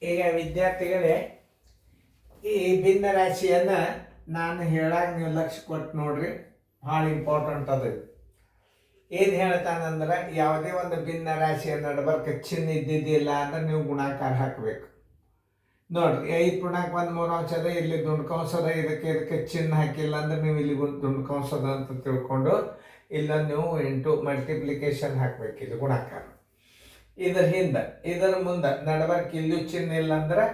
ಈಗ ವಿದ್ಯಾರ್ಥಿಗಳೇ, ಈ ಭಿನ್ನ ರಾಶಿಯನ್ನು ನಾನು ಹೇಳಾಗ ನೀವು ಲಕ್ಷ್ಯ ಕೊಟ್ಟು ನೋಡ್ರಿ, ಭಾಳ ಇಂಪಾರ್ಟೆಂಟ್ ಅದು. ಏನು ಹೇಳ್ತಾನಂದ್ರೆ, ಯಾವುದೇ ಒಂದು ಭಿನ್ನ ರಾಶಿಯ ನಡಬರ್ಕ ಚಿಹ್ನೆ ಇದ್ದಿದ್ದಿಲ್ಲ ಅಂದ್ರೆ ನೀವು ಗುಣಾಕಾರ ಹಾಕಬೇಕು. ನೋಡ್ರಿ, 5.13 ಅದ, ಇಲ್ಲಿ ದುಂಡ್ಕಂಸದ, ಇದಕ್ಕೆ ಚಿಹ್ನೆ ಹಾಕಿಲ್ಲ ಅಂದ್ರೆ ನೀವು ಇಲ್ಲಿ ದುಂಡ್ಕಂಸದ ಅಂತ ತಿಳ್ಕೊಂಡು ಇಲ್ಲ ನೀವು ಇಂಟು ಮಲ್ಟಿಪ್ಲಿಕೇಶನ್ ಹಾಕ್ಬೇಕು. ಇದು ಗುಣಾಕಾರ. ಇದರ ಮುಂದೆ ನಡಬರ್ಕ ಇಲ್ಲೂ ಚಿಹ್ನೆ ಇಲ್ಲ ಅಂದ್ರೆ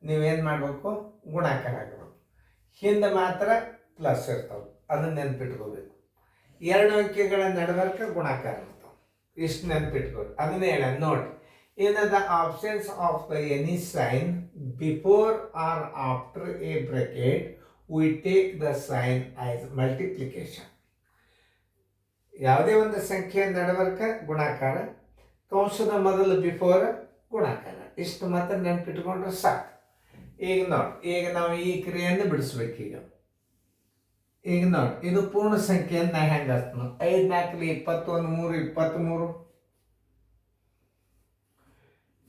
ನೀವೇನು ಮಾಡಬೇಕು, ಗುಣಾಕಾರ ಹಾಕಬೇಕು. ಹಿಂದೆ ಮಾತ್ರ ಪ್ಲಸ್ ಇರ್ತಾವೆ, ಅದನ್ನ ನೆನ್ಪಿಟ್ಕೋಬೇಕು. 2 ಅಂಕಿಗಳ ನಡಬರ್ಕ ಗುಣಾಕಾರ ಇರ್ತಾವೆ, ಇಷ್ಟು ನೆನ್ಪಿಟ್ಕೋಬೇಕು. ಅದನ್ನೇ ಹೇಳ ನೋಡಿ. In the absence of any sign before or after a bracket, we take the sign as multiplication. ಯಾವುದೇ ಒಂದು ಸಂಖ್ಯೆಯ ನಡಬರ್ಕ ಗುಣಾಕಾರ, ಕಂಸದ ಮೊದಲು ಬಿಫೋರ್ ಗುಣಾಕಾರ. ಇಷ್ಟು ಮಾತ್ರ ನೆನ್ಪಿಟ್ಕೊಂಡ್ರೆ ಸಾಕು. ಈಗ ನೋಡಿ, ಈಗ ನಾವು ಈ ಕ್ರಿಯೆಯನ್ನು ಬಿಡಿಸ್ಬೇಕು. ಈಗ ನೋಡಿ, ಇದು ಪೂರ್ಣ ಸಂಖ್ಯೆಯನ್ನು ನಾ ಹೆಂಗೆ ಹಚ್ತೀನಿ? 5 4 21 3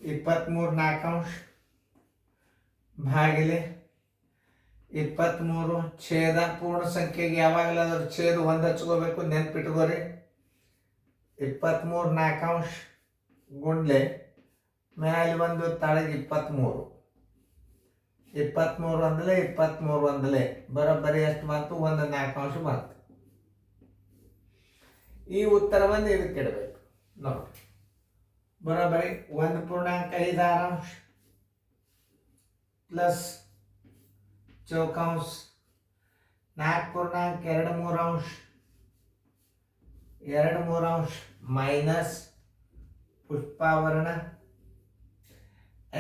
23 4 ಅಂಶ ಭಾಗಿಲೆ 23 ಛೇದ. ಪೂರ್ಣ ಸಂಖ್ಯೆಗೆ ಯಾವಾಗಲಾದ್ರೂ ಛೇದ 1 ಹಚ್ಕೋಬೇಕು, ನೆನ್ಪಿಟ್ಕೋರಿ. 23 4 ಅಂಶ ಗುಂಡ್ಲೆ ಮೇಲೆ 1 ತಳಗೆ 23. 23 ಒಂದಲೇ 23 ಒಂದಲೇ ಬರೋಬ್ಬರಿ ಎಷ್ಟು ಬಂತು? 1 4 ಅಂಶ ಬಂತು. ಈ ಉತ್ತರವನ್ನು ಇದಕ್ಕೆ ಇಡಬೇಕು. ನೋಡಿ, ಬರೋಬ್ಬರಿ 1.56 ಅಂಶ ಪ್ಲಸ್ ಚೌಕಾಂಶ 4.23 ಅಂಶ 23 ಅಂಶ ಮೈನಸ್ ಪುಷ್ಪಾವರಣ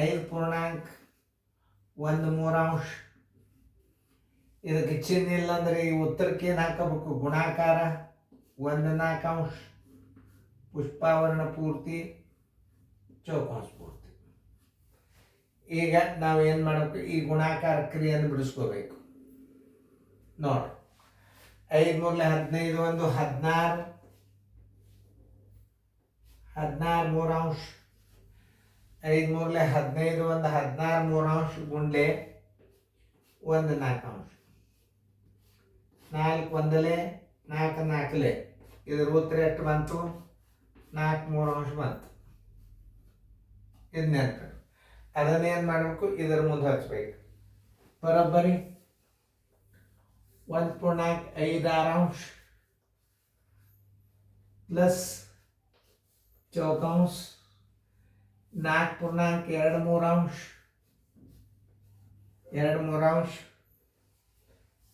5.13 ಅಂಶ. ಇದಕ್ಕೆ ಚಿಹ್ನೆ ಇಲ್ಲ ಅಂದ್ರೆ ಈ ಉತ್ತರಕ್ಕೆ ಏನು ಹಾಕಬೇಕು? ಗುಣಾಕಾರ 1 4 ಅಂಶ ಪುಷ್ಪಾವರಣ ಪೂರ್ತಿ ಚೌಕಾಂಶ ಪೂರ್ತಿ. ಈಗ ನಾವು ಏನು ಮಾಡಬೇಕು? ಈ ಗುಣಾಕಾರ ಕ್ರಿಯೆಯನ್ನು ಬಿಡಿಸ್ಕೋಬೇಕು. ನೋಡಿ, 5 3 15 1 16 16 3 ಅಂಶ 5 3 15 1 16 3 ಅಂಶ ಗುಂಡ್ಲೆ 1 4 ಅಂಶ 4 ಒಂದಲೇ 4 4ಲೇ. ಇದ್ರ ಉತ್ತರ ಎಷ್ಟು ಬಂತು? 4 3 ಅಂಶ ಬಂತು. ಇದು ನೆನಪು. ಅದನ್ನೇನು ಮಾಡಬೇಕು? ಇದರ ಮುಂದೆ ಹಚ್ಬೇಕು. ಬರೋಬ್ಬರಿ 1.56 ಅಂಶ ಪ್ಲಸ್ ಚೌಕಾಂಶ 4.23 ಅಂಶ 23 ಅಂಶ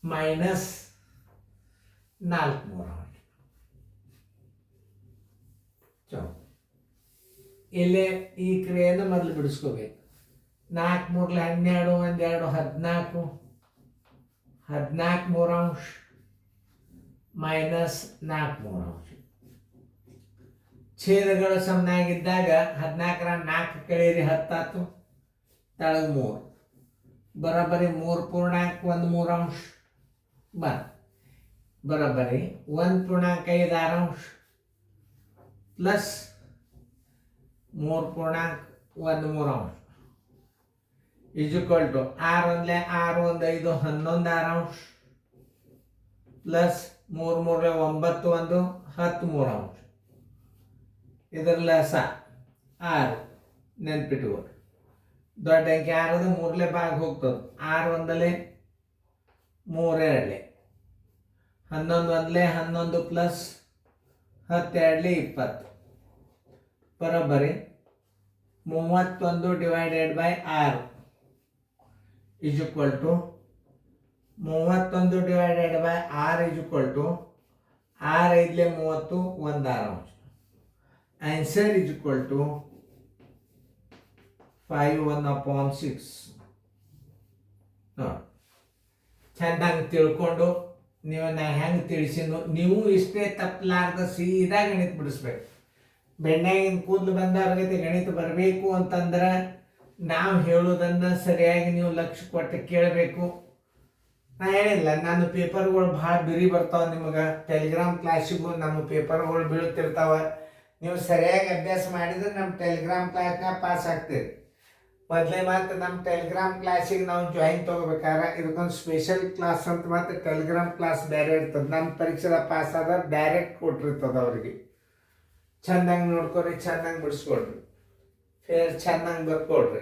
ಮೈನಸ್ 4 ಅಂಶ. ಇಲ್ಲೇ ಈ ಕ್ರಿಯೆಯನ್ನು ಮೊದಲು ಬಿಡಿಸ್ಕೋಬೇಕು. 4 3 12 1 2 14 14 3 ಅಂಶ ಮೈನಸ್ 4 ಅಂಶ. ಛೇದಗಳ ಸಮನಾಗಿದ್ದಾಗ 14 4 ಕಳೆಯಿರಿ 10 ಆಯ್ತು, ತಳಗ 3 ಬರೋಬ್ಬರಿ 3.13 ಅಂಶ ಬರೋಬ್ಬರಿ 1.56 ಅಂಶ ಪ್ಲಸ್ 3.13 ಅಂಶ ಈಕ್ವಲ್ ಟು 6 ಒಂದಲೇ 6 1 5 11 6 ಅಂಶ ಪ್ಲಸ್ 3 3 9 1 13 ಅಂಶ. ಇದರ ಲಸ 6 ನೆನ್ಪಿಟ್ಕೊಳ್ಳಿ. ದೊಡ್ಡ ಅಂಕಿ 6 3ಲೇ ಭಾಗ ಹೋಗ್ತದೆ. 6 ಒಂದಲೇ 3 2ಲೇ 11 ಒಂದಲೇ 11 ಪ್ಲಸ್ 10 2ಲೇ 20 ಬರೋಬ್ಬರಿ 31 divided by 6 is equal to 31 divided by 6 is equal to 6 5ಲೇ 30 1 6 ಅಂಶ. Answer is equal to 5 1/6. ನೋಡಿ, ಚೆಂದಂಗೆ ತಿಳ್ಕೊಂಡು ನೀವು ನಾ ಹೆಂಗೆ ತಿಳಿಸಿದ್ದು ನೀವು ಇಷ್ಟೇ ತಪ್ಪಲಾರ್ದ ಸೀದಾ ಗಣಿತ ಬಿಡಿಸ್ಬೇಕು. ಬೆಣ್ಣೆಗಿನ ಕೂದಲು ಬಂದವ್ರಿಗೆ ಗಣಿತ ಬರಬೇಕು ಅಂತಂದ್ರೆ ನಾವು ಹೇಳೋದನ್ನು ಸರಿಯಾಗಿ ನೀವು ಲಕ್ಷ್ಯ ಕೊಟ್ಟು ಕೇಳಬೇಕು. ನಾ ಹೇಳಿಲ್ಲ, ನನ್ನ ಪೇಪರ್ಗಳು ಭಾಳ ಬಿರಿ ಬರ್ತಾವೆ. ನಿಮಗೆ ಟೆಲಿಗ್ರಾಮ್ ಕ್ಲಾಸಿಗೂ ನಮ್ಮ ಪೇಪರ್ಗಳು ಬೀಳುತ್ತಿರ್ತಾವೆ. ನೀವು ಸರಿಯಾಗಿ ಅಭ್ಯಾಸ ಮಾಡಿದ್ರೆ ನಮ್ಮ ಟೆಲಿಗ್ರಾಮ್ ಕ್ಲಾಸ್ನಾಗ ಪಾಸ್ ಆಗ್ತೀರಿ. ಮೊದಲೇ ಮತ್ತು ನಮ್ಮ ಟೆಲಿಗ್ರಾಮ್ ಕ್ಲಾಸಿಗೆ ನಾವು ಜಾಯಿನ್ ತೊಗೋಬೇಕಾದ್ರೆ ಇದಕ್ಕೊಂದು ಸ್ಪೆಷಲ್ ಕ್ಲಾಸ್ ಅಂತ ಮತ್ತು ಟೆಲಿಗ್ರಾಮ್ ಕ್ಲಾಸ್ ಬೇರೆ ಇರ್ತದೆ. ನಮ್ಮ ಪರೀಕ್ಷೆದ ಪಾಸ್ ಆದ ಡೈರೆಕ್ಟ್ ಕೊಟ್ಟಿರ್ತದೆ ಅವ್ರಿಗೆ. ಚೆಂದಂಗೆ ನೋಡ್ಕೊರಿ, ಚೆಂದಂಗೆ ಬಿಡಿಸ್ಕೊಡ್ರಿ, ಫೇರ್ ಚೆಂದಂಗೆ ಬರ್ಕೊಡ್ರಿ.